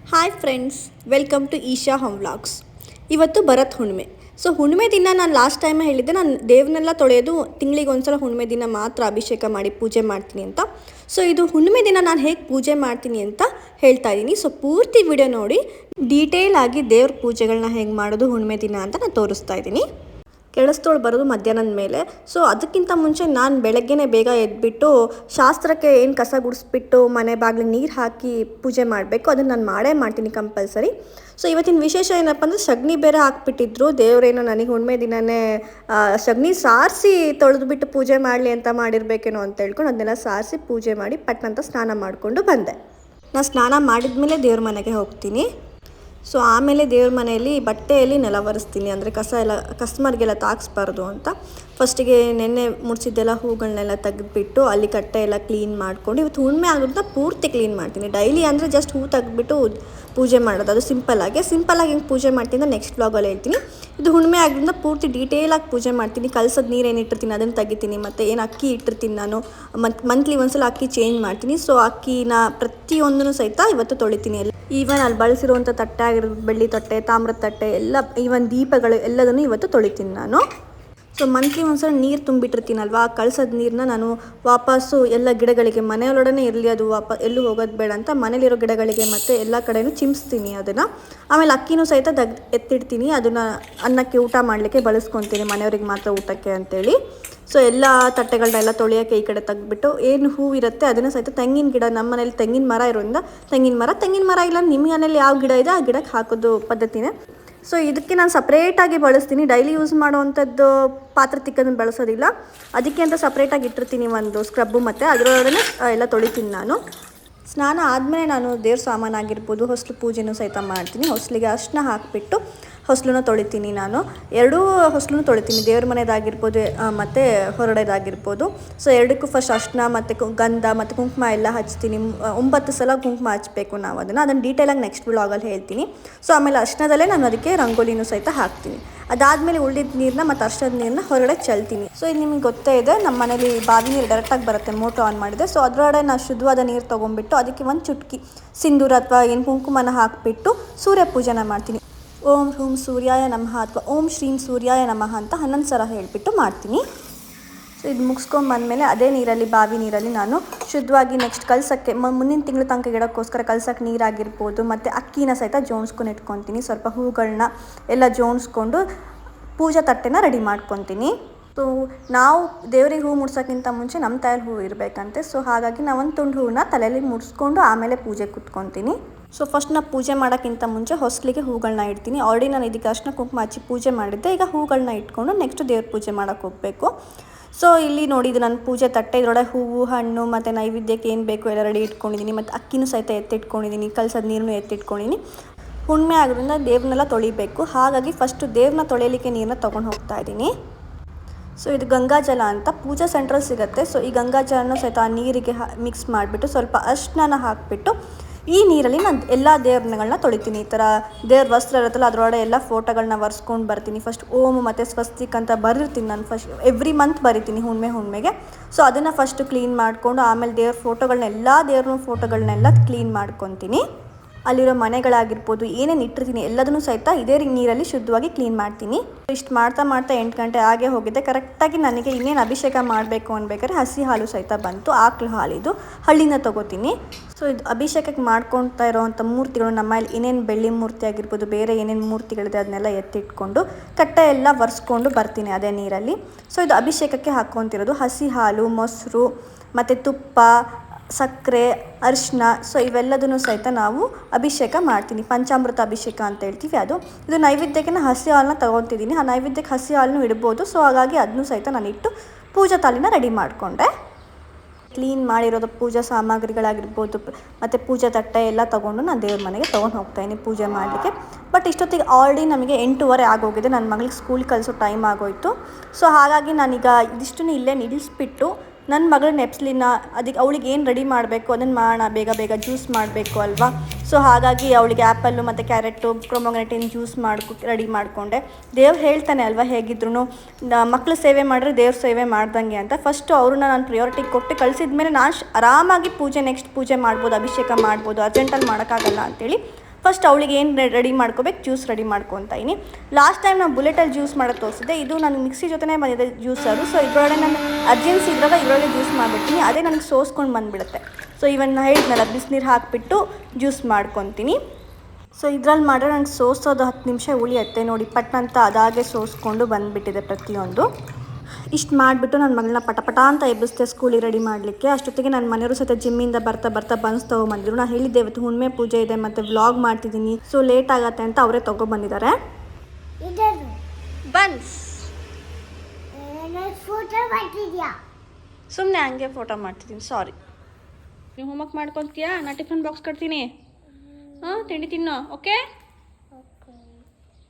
Hi friends, welcome to Isha home vlogs. ಇವತ್ತು ಭರತ್ ಹುಣ್ಣಿಮೆ. So ಹುಣ್ಣಿಮೆ ದಿನ ನಾನು ಲಾಸ್ಟ್ ಟೈಮ್ ಹೇಳಿದ್ದೆ, ನಾನು ದೇವ್ರನ್ನೆಲ್ಲ ತೊಳೆಯೋದು ತಿಂಗಳಿಗೆ ಒಂದ್ಸಲ ಹುಣ್ಣಿಮೆ ದಿನ ಮಾತ್ರ ಅಭಿಷೇಕ ಮಾಡಿ ಪೂಜೆ ಮಾಡ್ತೀನಿ ಅಂತ. ಸೊ ಇದು ಹುಣ್ಣಿಮೆ ದಿನ ನಾನು ಹೇಗೆ ಪೂಜೆ ಮಾಡ್ತೀನಿ ಅಂತ ಹೇಳ್ತಾ ಇದ್ದೀನಿ. ಸೊ ಪೂರ್ತಿ ವಿಡಿಯೋ ನೋಡಿ, ಡೀಟೇಲ್ ಆಗಿ ದೇವ್ರ ಪೂಜೆಗಳನ್ನ ಹೇಗೆ ಮಾಡೋದು ಹುಣ್ಣಿಮೆ ದಿನ ಅಂತ ನಾನು ತೋರಿಸ್ತಾ ಇದ್ದೀನಿ. ಕೆಳಸ್ತೋಳು ಬರೋದು ಮಧ್ಯಾಹ್ನದ ಮೇಲೆ. ಸೊ ಅದಕ್ಕಿಂತ ಮುಂಚೆ ನಾನು ಬೆಳಗ್ಗೆನೇ ಬೇಗ ಎದ್ಬಿಟ್ಟು ಶಾಸ್ತ್ರಕ್ಕೆ ಏನು ಕಸ ಗುಡಿಸ್ಬಿಟ್ಟು ಮನೆ ಬಾಗಿಲಿಗೆ ನೀರು ಹಾಕಿ ಪೂಜೆ ಮಾಡಬೇಕು. ಅದನ್ನು ನಾನು ಮಾಡೇ ಮಾಡ್ತೀನಿ ಕಂಪಲ್ಸರಿ. ಸೊ ಇವತ್ತಿನ ವಿಶೇಷ ಏನಪ್ಪ ಅಂದರೆ ಸಗಣಿ ಬೇರೆ ಹಾಕ್ಬಿಟ್ಟಿದ್ರು. ದೇವರೇನೋ ನನಗೆ ಹುಣ್ಣಿಮೆ ದಿನವೇ ಸಗಣಿ ಸಾರಿಸಿ ತೊಳೆದುಬಿಟ್ಟು ಪೂಜೆ ಮಾಡಲಿ ಅಂತ ಮಾಡಿರಬೇಕೇನೋ ಅಂತ ಹೇಳ್ಕೊಂಡು ಅದನ್ನೆಲ್ಲ ಸಾರಿಸಿ ಪೂಜೆ ಮಾಡಿ ಪಟ್ಟಂತ ಸ್ನಾನ ಮಾಡಿಕೊಂಡು ಬಂದೆ. ನಾನು ಸ್ನಾನ ಮಾಡಿದ್ಮೇಲೆ ದೇವ್ರ ಮನೆಗೆ ಹೋಗ್ತೀನಿ. ಸೊ ಆಮೇಲೆ ದೇವ್ರ ಮನೆಯಲ್ಲಿ ಬಟ್ಟೆಯಲ್ಲಿ ನೆಲ ಒರೆಸ್ತೀನಿ, ಅಂದರೆ ಕಸ ಎಲ್ಲ ಕಸ್ಟಮರ್ಗೆಲ್ಲ ತಾಗಿಸ್ಬಾರ್ದು ಅಂತ. ಫಸ್ಟಿಗೆ ನೆನ್ನೆ ಮುಡಿಸಿದ್ದೆಲ್ಲ ಹೂಗಳನ್ನೆಲ್ಲ ತೆಗೆದ್ಬಿಟ್ಟು ಅಲ್ಲಿ ಕಟ್ಟೆ ಎಲ್ಲ ಕ್ಲೀನ್ ಮಾಡ್ಕೊಂಡು, ಇವತ್ತು ಹುಣ್ಣಿಮೆ ಆಗೋದ್ರಿಂದ ಪೂರ್ತಿ ಕ್ಲೀನ್ ಮಾಡ್ತೀನಿ. ಡೈಲಿ ಅಂದರೆ ಜಸ್ಟ್ ಹೂ ತೆಗೆದ್ಬಿಟ್ಟು ಪೂಜೆ ಮಾಡೋದು, ಅದು ಸಿಂಪಲ್ಲಾಗಿ ಹೆಂಗೆ ಪೂಜೆ ಮಾಡ್ತೀನಿ ಅಂತ ನೆಕ್ಸ್ಟ್ ವ್ಲಾಗಲ್ಲಿ ಹೇಳ್ತೀನಿ. ಇದು ಹುಣ್ಣಿಮೆ ಆಗೋದ್ರಿಂದ ಪೂರ್ತಿ ಡೀಟೇಲಾಗಿ ಪೂಜೆ ಮಾಡ್ತೀನಿ. ಕಲಸದ ನೀರು ಏನು ಇಟ್ಟಿರ್ತೀನಿ ಅದನ್ನು ತೆಗಿತೀನಿ, ಮತ್ತು ಏನು ಅಕ್ಕಿ ಇಟ್ಟಿರ್ತೀನಿ ನಾನು ಮಂತ್ಲಿ ಒಂದ್ಸಲ ಅಕ್ಕಿ ಚೇಂಜ್ ಮಾಡ್ತೀನಿ. ಸೊ ಅಕ್ಕಿನ ಪ್ರತಿಯೊಂದೂ ಸಹಿತ ಇವತ್ತು ತೊಳಿತೀನಿ. ಈವನ್ ಅಲ್ಲಿ ಬಳಸಿರುವಂಥ ತಟ್ಟೆ ಆಗಿರ್ಬೋದು, ಬೆಳ್ಳಿ ತಟ್ಟೆ, ತಾಮ್ರದ ತಟ್ಟೆ ಎಲ್ಲ, ಈವನ್ ದೀಪಗಳು ಎಲ್ಲದನ್ನು ಇವತ್ತು ತೊಳಿತೀನಿ ನಾನು. ಸೊ ಮಂತ್ಲಿ ಒಂದ್ಸಲ ನೀರು ತುಂಬಿಟ್ಟಿರ್ತೀನಲ್ವ, ಆ ಕಳ್ಸೋದು ನೀರನ್ನ ನಾನು ವಾಪಸ್ಸು ಎಲ್ಲ ಗಿಡಗಳಿಗೆ, ಮನೆಯೊಳಗಡೆ ಇರಲಿ ಅದು ಎಲ್ಲೂ ಹೋಗೋದು ಬೇಡ ಅಂತ ಮನೇಲಿರೋ ಗಿಡಗಳಿಗೆ ಮತ್ತು ಎಲ್ಲ ಕಡೆಯೂ ಚಿಮ್ಸ್ತೀನಿ ಅದನ್ನು. ಆಮೇಲೆ ಅಕ್ಕಿನೂ ಸಹಿತ ಎತ್ತಿಡ್ತೀನಿ, ಅದನ್ನು ಅನ್ನಕ್ಕೆ ಊಟ ಮಾಡಲಿಕ್ಕೆ ಬಳಸ್ಕೊತೀನಿ, ಮನೆಯವ್ರಿಗೆ ಮಾತ್ರ ಊಟಕ್ಕೆ ಅಂತೇಳಿ. ಸೊ ಎಲ್ಲ ತಟ್ಟೆಗಳನ್ನೆಲ್ಲ ತೊಳೆಯೋಕ್ಕೆ ಈ ಕಡೆ ತೆಗೆದ್ಬಿಟ್ಟು ಏನು ಹೂವು ಇರುತ್ತೆ ಅದನ್ನು ಸಹಿತ ತೆಂಗಿನ ಗಿಡ, ನಮ್ಮ ಮನೇಲಿ ತೆಂಗಿನ ಮರ ಇರೋದ್ರಿಂದ ತೆಂಗಿನ ಮರ ಇಲ್ಲ ನಿಮ್ಮ ಮನೇಲಿ ಯಾವ ಗಿಡ ಇದೆ ಆ ಗಿಡಕ್ಕೆ ಹಾಕೋದು ಪದ್ಧತಿನೇ. ಸೊ ಇದಕ್ಕೆ ನಾನು ಸಪ್ರೇಟಾಗಿ ಬಳಸ್ತೀನಿ. ಡೈಲಿ ಯೂಸ್ ಮಾಡೋವಂಥದ್ದು ಪಾತ್ರೆ ತಿಕ್ಕೋದನ್ನು ಬಳಸೋದಿಲ್ಲ, ಅದಕ್ಕೆ ಅಂತ ಸಪ್ರೇಟಾಗಿ ಇಟ್ಟಿರ್ತೀನಿ ಒಂದು ಸ್ಕ್ರಬ್ಬು, ಮತ್ತು ಅದರೊಳಗಡೆ ಎಲ್ಲ ತೊಳಿತೀನಿ ನಾನು. ಸ್ನಾನ ಆದಮೇಲೆ ನಾನು ದೇವ್ರ ಸಾಮಾನು ಆಗಿರ್ಬೋದು, ಹೊಸಲು ಪೂಜೆನೂ ಸಹಿತ ಮಾಡ್ತೀನಿ. ಹೊಸಲಿಗೆ ಅರ್ಶಿನ ಹಾಕಿಬಿಟ್ಟು ಹೊಸಲನ್ನ ತೊಳಿತೀನಿ ನಾನು. ಎರಡೂ ಹೊಸಲನ್ನು ತೊಳಿತೀನಿ, ದೇವ್ರ ಮನೆಯದಾಗಿರ್ಬೋದು ಮತ್ತು ಹೊರಡೆದಾಗಿರ್ಬೋದು. ಸೊ ಎರಡಕ್ಕೂ ಫಸ್ಟ್ ಅರ್ಶಿನ ಮತ್ತು ಗಂಧ ಮತ್ತು ಕುಂಕುಮ ಎಲ್ಲ ಹಚ್ತೀನಿ. 9 ಸಲ ಕುಂಕುಮ ಹಚ್ಚಬೇಕು ನಾವು ಅದನ್ನು ಡೀಟೇಲಾಗಿ ನೆಕ್ಸ್ಟ್ ವ್ಲಾಗಲ್ಲಿ ಹೇಳ್ತೀನಿ. ಸೊ ಆಮೇಲೆ ಅರ್ಶಿನದಲ್ಲೇ ನಾನು ಅದಕ್ಕೆ ರಂಗೋಲಿನೂ ಸಹಿತ ಹಾಕ್ತೀನಿ. ಅದಾದಮೇಲೆ ಉಳಿದ ನೀರನ್ನ ಮತ್ತು ಅರ್ಶಿನದ ನೀರನ್ನ ಹೊರಗಡೆ ಚೆಲ್ತೀನಿ. ಸೊ ಇದು ನಿಮಗೆ ಗೊತ್ತೇ ಇದೆ, ನಮ್ಮ ಮನೇಲಿ ಬಾವಿ ನೀರು ಡೈರೆಕ್ಟಾಗಿ ಬರುತ್ತೆ, ಮೋಟ್ರ್ ಆನ್ ಮಾಡಿದೆ. ಸೊ ಅದರೊಳಗಡೆ ನಾನು ಶುದ್ಧವಾದ ನೀರು ತೊಗೊಂಡ್ಬಿಟ್ಟು ಅದಕ್ಕೆ ಒಂದು ಚುಟ್ಕಿ ಸಿಂಧೂರ ಅಥವಾ ಏನು ಕುಂಕುಮನ ಹಾಕಿಬಿಟ್ಟು ಸೂರ್ಯ ಪೂಜೆನ ಮಾಡ್ತೀನಿ. ಓಂ ಹ್ರೂಂ ಸೂರ್ಯಾಯ ನಮಃ ಅಥವಾ ಓಂ ಶ್ರೀಂ ಸೂರ್ಯಾಯ ನಮಃ ಅಂತ 11 ಸಲ ಹೇಳಿಬಿಟ್ಟು ಮಾಡ್ತೀನಿ. ಸೊ ಇದು ಮುಗಿಸ್ಕೊಂಡ್ಬಂದಮೇಲೆ ಅದೇ ನೀರಲ್ಲಿ, ಬಾವಿ ನೀರಲ್ಲಿ ನಾನು ಶುದ್ಧವಾಗಿ ನೆಕ್ಸ್ಟ್ ಕಲ್ಸೋಕ್ಕೆ ಮುಂದಿನ ತಿಂಗಳು ತನಕ ಗಿಡಕ್ಕೋಸ್ಕರ ಕಲ್ಸೋಕ್ಕೆ ನೀರಾಗಿರ್ಬೋದು ಮತ್ತು ಅಕ್ಕಿನ ಸಹಿತ ಜೋಡಿಸ್ಕೊಂಡು ಇಟ್ಕೊತೀನಿ. ಸ್ವಲ್ಪ ಹೂಗಳನ್ನ ಎಲ್ಲ ಜೋಡಿಸ್ಕೊಂಡು ಪೂಜಾ ತಟ್ಟೆನ ರೆಡಿ ಮಾಡ್ಕೊತೀನಿ. ಸೊ ನಾವು ದೇವರಿಗೆ ಹೂ ಮುಡ್ಸೋಕ್ಕಿಂತ ಮುಂಚೆ ನಮ್ಮ ತಲೆಯಲ್ಲಿ ಹೂ ಇರಬೇಕಂತೆ. ಸೊ ಹಾಗಾಗಿ ನಾವು ಒಂದು ತುಂಡು ಹೂವನ್ನ ತಲೆಯಲ್ಲಿ ಮುಡಿಸ್ಕೊಂಡು ಆಮೇಲೆ ಪೂಜೆ ಕೂತ್ಕೊತೀನಿ. ಸೊ ಫಸ್ಟ್ ನಾನು ಪೂಜೆ ಮಾಡೋಕ್ಕಿಂತ ಮುಂಚೆ ಹೊಸಲಿಗೆ ಹೂಗಳನ್ನ ಇಡ್ತೀನಿ. ಆಲ್ರೆಡಿ ನಾನು ಇದಕ್ಕೆ ಅರ್ಶಿನ ಕುಂಕುಮ ಹಚ್ಚಿ ಪೂಜೆ ಮಾಡಿದ್ದೆ. ಈಗ ಹೂಗಳನ್ನ ಇಟ್ಕೊಂಡು ನೆಕ್ಸ್ಟ್ ದೇವ್ರ ಪೂಜೆ ಮಾಡೋಕ್ಕೆ ಹೋಗಬೇಕು. ಸೊ ಇಲ್ಲಿ ನೋಡಿ, ಇದು ನನ್ನ ಪೂಜೆ ತಟ್ಟೆ, ಇದರೊಳಗೆ ಹೂವು, ಹಣ್ಣು ಮತ್ತು ನೈವೇದ್ಯಕ್ಕೆ ಏನು ಬೇಕು ಎಲ್ಲ ರೆಡಿ ಇಟ್ಕೊಂಡಿದ್ದೀನಿ. ಮತ್ತು ಅಕ್ಕಿನೂ ಸಹಿತ ಎತ್ತಿಟ್ಕೊಂಡಿದ್ದೀನಿ, ಕಲ್ಸದ ನೀರನ್ನು ಎತ್ತಿಟ್ಕೊಂಡಿದ್ದೀನಿ. ಹುಣ್ಣಿಮೆ ಆಗೋದ್ರಿಂದ ದೇವ್ರನ್ನೆಲ್ಲ ತೊಳಿಬೇಕು, ಹಾಗಾಗಿ ಫಸ್ಟು ದೇವ್ರನ್ನ ತೊಳೆಯಲಿಕ್ಕೆ ನೀರನ್ನ ತೊಗೊಂಡು ಹೋಗ್ತಾ ಇದ್ದೀನಿ. ಸೊ ಇದು ಗಂಗಾಜಲ ಅಂತ ಪೂಜಾ ಸೆಂಟ್ರಲ್ಲಿ ಸಿಗುತ್ತೆ. ಸೊ ಈ ಗಂಗಾಜಲನೂ ಸಹಿತ ಆ ನೀರಿಗೆ ಮಿಕ್ಸ್ ಮಾಡಿಬಿಟ್ಟು ಸ್ವಲ್ಪ ಅರ್ಶಿನ ಹಾಕಿಬಿಟ್ಟು ಈ ನೀರಲ್ಲಿ ನಾನು ಎಲ್ಲ ದೇವ್ರಗಳನ್ನ ತೊಳಿತೀನಿ. ಈ ಥರ ದೇವ್ರ ವಸ್ತ್ರ ಇರುತ್ತಲ್ಲ ಅದರೊಳಗೆ ಎಲ್ಲ ಫೋಟೋಗಳನ್ನ ಒರೆಸ್ಕೊಂಡು ಬರ್ತೀನಿ. ಫಸ್ಟ್ ಓಮ್ ಮತ್ತು ಸ್ವಸ್ತಿಕ್ ಅಂತ ಬರೀತೀನಿ ನಾನು, ಫಸ್ಟ್ ಎವ್ರಿ ಮಂತ್ ಬರಿತೀನಿ ಹುಣ್ಣಿಮೆಗೆ. ಸೊ ಅದನ್ನು ಫಸ್ಟು ಕ್ಲೀನ್ ಮಾಡಿಕೊಂಡು ಆಮೇಲೆ ದೇವ್ರ ಫೋಟೋಗಳನ್ನ, ಎಲ್ಲ ದೇವ್ರ ಫೋಟೋಗಳನ್ನೆಲ್ಲ ಕ್ಲೀನ್ ಮಾಡ್ಕೊತೀನಿ. ಅಲ್ಲಿರೋ ಮನೆಗಳಾಗಿರ್ಬೋದು, ಏನೇನು ಇಟ್ಟಿರ್ತೀನಿ ಎಲ್ಲದನ್ನೂ ಸಹಿತ ಇದೇ ನೀರಲ್ಲಿ ಶುದ್ಧವಾಗಿ ಕ್ಲೀನ್ ಮಾಡ್ತೀನಿ. ಇಷ್ಟು ಮಾಡ್ತಾ 8 ಗಂಟೆ ಆಗೇ ಹೋಗಿದೆ. ಕರೆಕ್ಟಾಗಿ ನನಗೆ ಇನ್ನೇನು ಅಭಿಷೇಕ ಮಾಡಬೇಕು ಅನ್ಬೇಕಾದ್ರೆ ಹಸಿ ಹಾಲು ಸಹಿತ ಬಂತು, ಆಕಳು ಹಾಲಿದು, ಹಳ್ಳಿನ ತೊಗೋತೀನಿ. ಸೊ ಇದು ಅಭಿಷೇಕಕ್ಕೆ ಮಾಡ್ಕೊಳ್ತಾ ಇರೋವಂಥ ಮೂರ್ತಿಗಳು, ನಮ್ಮಲ್ಲಿ ಏನೇನು ಬೆಳ್ಳಿ ಮೂರ್ತಿ ಆಗಿರ್ಬೋದು, ಬೇರೆ ಏನೇನು ಮೂರ್ತಿಗಳಿದೆ ಅದನ್ನೆಲ್ಲ ಎತ್ತಿಟ್ಕೊಂಡು ಕಟ್ಟೆ ಎಲ್ಲ ಒರೆಸ್ಕೊಂಡು ಬರ್ತೀನಿ ಅದೇ ನೀರಲ್ಲಿ. ಸೊ ಇದು ಅಭಿಷೇಕಕ್ಕೆ ಹಾಕ್ಕೊತಿರೋದು ಹಸಿ ಹಾಲು, ಮೊಸರು ಮತ್ತು ತುಪ್ಪ, ಸಕ್ಕರೆ, ಅರಿಶಿನ. ಸೊ ಇವೆಲ್ಲದನ್ನು ಸಹಿತ ನಾವು ಅಭಿಷೇಕ ಮಾಡ್ತೀನಿ. ಪಂಚಾಮೃತ ಅಭಿಷೇಕ ಅಂತ ಹೇಳ್ತೀವಿ ಅದು. ಇದು ನೈವೇದ್ಯಕ್ಕೆ ಹಸಿ ಹಾಲನ್ನ ತೊಗೊತಿದ್ದೀನಿ. ಆ ನೈವೇದ್ಯಕ್ಕೆ ಹಸಿ ಹಾಲನ್ನು ಇಡ್ಬೋದು. ಸೊ ಹಾಗಾಗಿ ಅದನ್ನು ಸಹಿತ ನಾನು ಇಟ್ಟು ಪೂಜಾ ತಾಲಿನ ರೆಡಿ ಮಾಡಿಕೊಂಡೆ. ಕ್ಲೀನ್ ಮಾಡಿರೋದು ಪೂಜಾ ಸಾಮಗ್ರಿಗಳಾಗಿರ್ಬೋದು ಮತ್ತು ಪೂಜಾ ತಟ್ಟೆ ಎಲ್ಲ ತೊಗೊಂಡು ನಾನು ದೇವ್ರ ಮನೆಗೆ ತೊಗೊಂಡು ಹೋಗ್ತಾಯಿದ್ದೀನಿ ಪೂಜೆ ಮಾಡಲಿಕ್ಕೆ. ಬಟ್ ಇಷ್ಟೊತ್ತಿಗೆ ಆಲ್ರೆಡಿ ನಮಗೆ 8:15 ಆಗೋಗಿದೆ. ನನ್ನ ಮಗಳಿಗೆ ಸ್ಕೂಲ್ ಕಳಿಸೋ ಟೈಮ್ ಆಗೋಯಿತು. ಸೊ ಹಾಗಾಗಿ ನಾನೀಗ ಇದಿಷ್ಟನ್ನು ಇಲ್ಲೇ ನಿಲ್ಲಿಸ್ಬಿಟ್ಟು ನನ್ನ ಮಗಳ ನೆಪ್ಸ್ಲಿನ ಅದಕ್ಕೆ ಅವಳಿಗೆ ಏನು ರೆಡಿ ಮಾಡಬೇಕು ಅದನ್ನು ಮಾಡೋಣ, ಬೇಗ ಜ್ಯೂಸ್ ಮಾಡಬೇಕು ಅಲ್ವಾ. ಸೊ ಹಾಗಾಗಿ ಅವಳಿಗೆ ಆ್ಯಪಲ್ಲು ಮತ್ತು ಕ್ಯಾರೆಟು, ಪ್ರೊಮೊಗ್ರೆನೇಟಿನ ಜ್ಯೂಸ್ ರೆಡಿ ಮಾಡಿಕೊಂಡೆ. ದೇವ್ರು ಹೇಳ್ತಾನೆ ಅಲ್ವಾ, ಹೇಗಿದ್ರು ಮಕ್ಕಳು ಸೇವೆ ಮಾಡಿದ್ರೆ ದೇವ್ರ ಸೇವೆ ಮಾಡ್ದಂಗೆ ಅಂತ. ಫಸ್ಟು ಅವ್ರನ್ನ ನಾನು ಪ್ರಿಯಾರಿಟಿ ಕೊಟ್ಟು ಕಳಿಸಿದ ಮೇಲೆ ನಾನು ಆರಾಮಾಗಿ ನೆಕ್ಸ್ಟ್ ಪೂಜೆ ಮಾಡ್ಬೋದು, ಅಭಿಷೇಕ ಮಾಡ್ಬೋದು, ಅರ್ಜೆಂಟಲ್ಲಿ ಮಾಡೋಕ್ಕಾಗಲ್ಲ ಅಂತೇಳಿ ಫಸ್ಟ್ ಅವಳಿಗೆ ಏನು ರೆಡಿ ಮಾಡ್ಕೋಬೇಕು, ಜ್ಯೂಸ್ ರೆಡಿ ಮಾಡ್ಕೊತಾ ಇದ್ದೀನಿ. ಲಾಸ್ಟ್ ಟೈಮ್ ನಾನು ಬುಲೆಟಲ್ಲಿ ಜ್ಯೂಸ್ ಮಾಡೋದು ತೋರಿಸಿದ್ದೆ. ಇದು ನನಗೆ ಮಿಕ್ಸಿ ಜೊತೆನೇ ಬಂದಿದೆ ಜ್ಯೂಸರು. ಸೊ ಇದರೊಳಗೆ ನಾನು ಅರ್ಜೆನ್ಸಿ ಇದ್ರಾಗ ಇದರೊಳಗೆ ಜ್ಯೂಸ್ ಮಾಡಿಬಿಡ್ತೀನಿ, ಅದೇ ನನಗೆ ಸೋಸ್ಕೊಂಡು ಬಂದುಬಿಡುತ್ತೆ. ಸೊ ಇವನ್ನ ಹೇಳಿದ್ನಲ್ಲ, ಬಿಸಿನೀರು ಹಾಕಿಬಿಟ್ಟು ಜ್ಯೂಸ್ ಮಾಡ್ಕೊತೀನಿ. ಸೊ ಇದ್ರಲ್ಲಿ ಮಾಡಿದ್ರೆ ನಂಗೆ ಸೋಸೋದು 10 ನಿಮಿಷ ಉಳಿಯುತ್ತೆ ನೋಡಿ. ಪಟ್ಟಂತ ಅದಾಗೆ ಸೋಸ್ಕೊಂಡು ಬಂದುಬಿಟ್ಟಿದೆ ಪ್ರತಿಯೊಂದು. ಇಷ್ಟು ಮಾಡಿಬಿಟ್ಟು ನನ್ನ ಮಗಳನ್ನ ಪಟ ಅಂತ ಎಬ್ಬಿಸ್ದೆ ಸ್ಕೂಲಿಗೆ ರೆಡಿ ಮಾಡಲಿಕ್ಕೆ. ಅಷ್ಟೊತ್ತಿಗೆ ನನ್ನ ಮನೆಯವರು ಸಹಿತ ಜಿಮ್ಮಿಂದ ಬರ್ತಾ ಬನ್ಸ್ ತೊಗೊಂಬಂದಿದ್ರು. ನಾನು ಹೇಳಿದ್ದೆ ಇವತ್ತು ಹುಣ್ಣಿಮೆ ಪೂಜೆ ಇದೆ ಮತ್ತು ವ್ಲಾಗ್ ಮಾಡ್ತಿದ್ದೀನಿ, ಸೊ ಲೇಟ್ ಆಗತ್ತೆ ಅಂತ ಅವರೇ ತೊಗೊಬಂದಿದ್ದಾರೆ. ಬನ್ಸ್ ಸುಮ್ಮನೆ ಹಂಗೆ ಫೋಟೋ ಮಾಡ್ತಿದ್ದೀನಿ, ಸಾರಿ. ನೀವು ಹೋಮ್ವರ್ಕ್ ಮಾಡ್ಕೊತೀಯಾ? ನಾ ಟಿಫನ್ ಬಾಕ್ಸ್ ಕಟ್ತೀನಿ. ಹಾಂ, ತಿಂಡಿ ತಿನ್ನೋ, ಓಕೆ?